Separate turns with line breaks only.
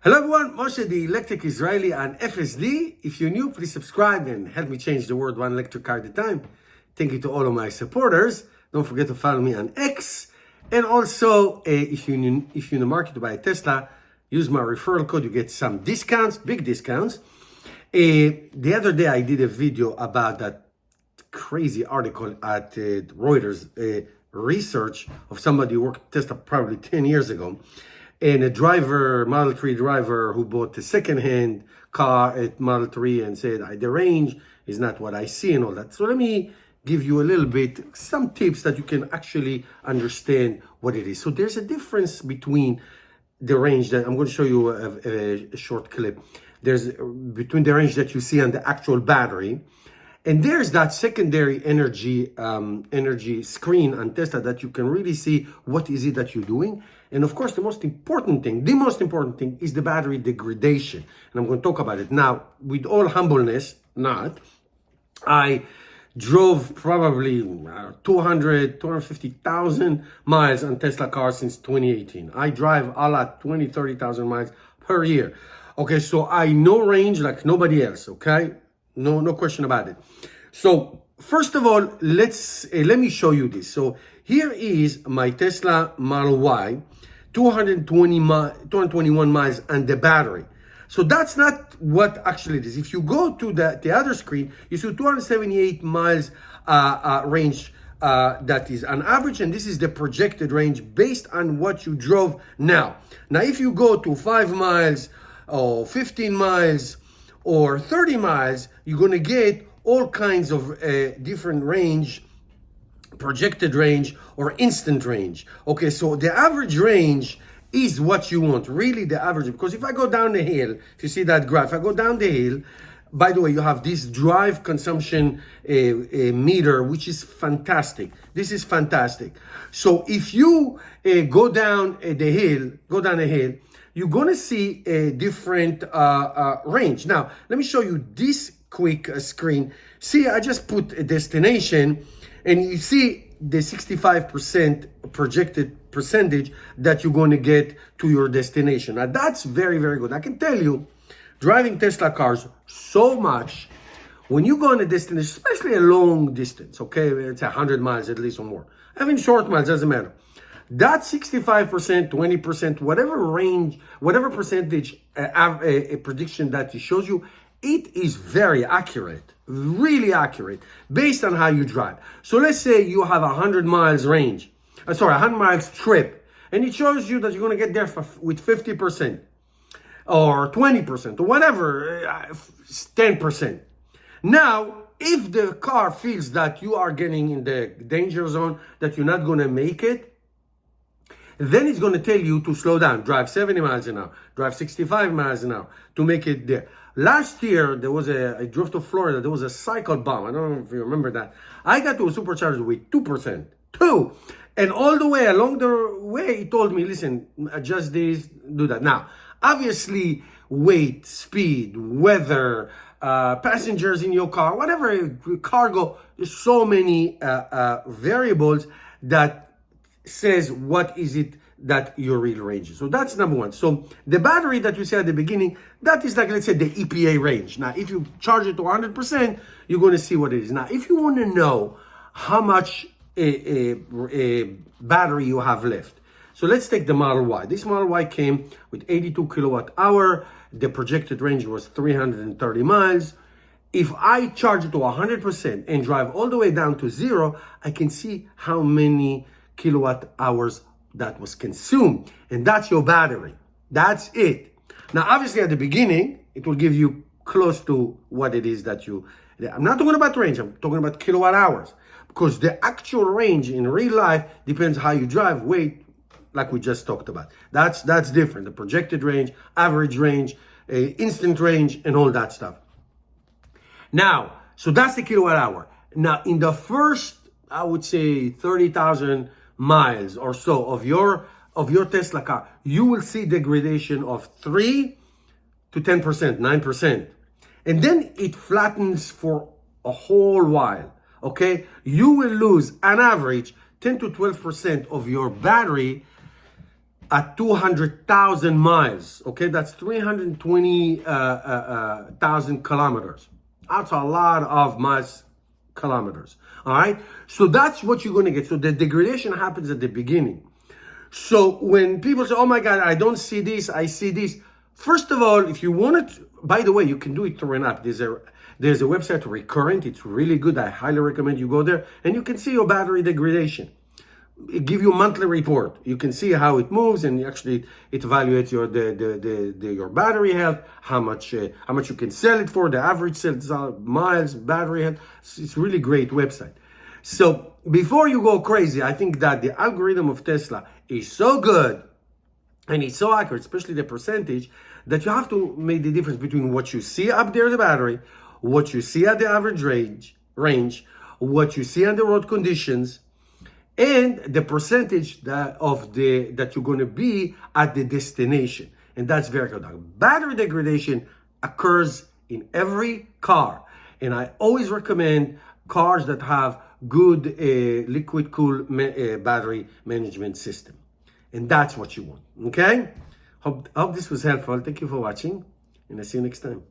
Hello everyone, Moshe the Electric Israeli on FSD. If you're new, please subscribe and help me change the world one electric car at a time. Thank you to all of my supporters. Don't forget to follow me on X. And also, if you're in the market to buy a Tesla, use my referral code. You get some discounts, big discounts. The other day I did a video about that crazy article at Reuters research of somebody who worked at Tesla probably 10 years ago. And a driver, Model 3 driver, who bought a second-hand car at Model 3 and said, the range is not what I see and all that. So let me give you a little bit, some tips that you can actually understand what it is. So there's a difference between the range that, I'm going to show you a short clip. There's between the range that you see on the actual battery, and there's that secondary energy screen on Tesla that you can really see what is it that you're doing. And of course, the most important thing is the battery degradation. And I'm going to talk about it. Now, with all humbleness, I drove probably 250,000 miles on Tesla cars since 2018. I drive a lot, 30,000 miles per year. Okay, so I know range like nobody else, okay? No question about it. So first of all, let me show you this. So here is my Tesla Model Y, 221 miles on the battery. So that's not what actually it is. If you go to the other screen, you see 278 miles range that is on average, and this is the projected range based on what you drove now. Now, if you go to 5 miles or 15 miles or 30 miles, you're going to get all kinds of different range, projected range or instant range. Okay, so the average range is what you want, really the average. Because if I go down the hill, if you see that graph, I go down the hill, by the way, you have this drive consumption meter, which is fantastic. This is fantastic. So if you go down the hill, you're going to see a different range. Now, let me show you this quick screen. See, I just put a destination, and you see the 65% projected percentage that you're going to get to your destination. Now, that's very, very good. I can tell you, driving Tesla cars so much, when you go on a destination, especially a long distance, okay, it's 100 miles at least or more, even short miles, doesn't matter. That 65%, 20%, whatever range, whatever percentage a prediction that it shows you, it is very accurate, really accurate, based on how you drive. So let's say you have 100 miles range, 100 miles trip, and it shows you that you're going to get there with 50% or 20% or whatever, 10%. Now, if the car feels that you are getting in the danger zone, that you're not going to make it, then it's going to tell you to slow down, drive 70 miles an hour, drive 65 miles an hour to make it there. Last year, I drove to Florida, there was a cycle bomb. I don't know if you remember that. I got to a supercharger with 2%, 2. And all the way along the way, he told me, listen, adjust this, do that. Now, obviously, weight, speed, weather, passengers in your car, whatever, cargo, there's so many variables that says what is it that your real range is. So that's number one. So the battery that you see at the beginning, that is like, let's say, the EPA range. Now, if you charge it to 100%, you're going to see what it is. Now, if you want to know how much a battery you have left, so let's take the Model Y. This Model Y came with 82 kilowatt hour. The projected range was 330 miles. If I charge it to 100% and drive all the way down to 0, I can see how many kilowatt hours that was consumed, and that's your battery. That's it. Now, obviously, at the beginning, it will give you close to what it is that I'm not talking about range, I'm talking about kilowatt hours, because the actual range in real life depends how you drive, weight, like we just talked about. That's different. The projected range, average range, instant range, and all that stuff. Now, so that's the kilowatt hour. Now, in the first, I would say 30,000 miles or so of your Tesla car, you will see degradation of 3 to 10%, 9%. And then it flattens for a whole while, okay? You will lose, on average, 10 to 12% of your battery at 200,000 miles. Okay, that's 320,000 kilometers. That's a lot of miles, kilometers. All right, so that's what you're going to get. So the degradation happens at the beginning. So when people say, "Oh my God, I don't see this, I see this," first of all, if you want it, by the way, you can do it through an app. There's a website, Recurrent. It's really good. I highly recommend you go there, and you can see your battery degradation. It give you a monthly report. You can see how it moves, and actually it evaluates your battery health, how much you can sell it for, the average sales miles, battery health. It's really great website. So before you go crazy, I think that the algorithm of Tesla is so good and it's so accurate, especially the percentage, that you have to make the difference between what you see up there, the battery, what you see at the average range, what you see on the road conditions, and the percentage that you're going to be at the destination. And that's very good. Battery degradation occurs in every car. And I always recommend cars that have good liquid cool battery management system. And that's what you want. Okay? Hope this was helpful. Thank you for watching. And I'll see you next time.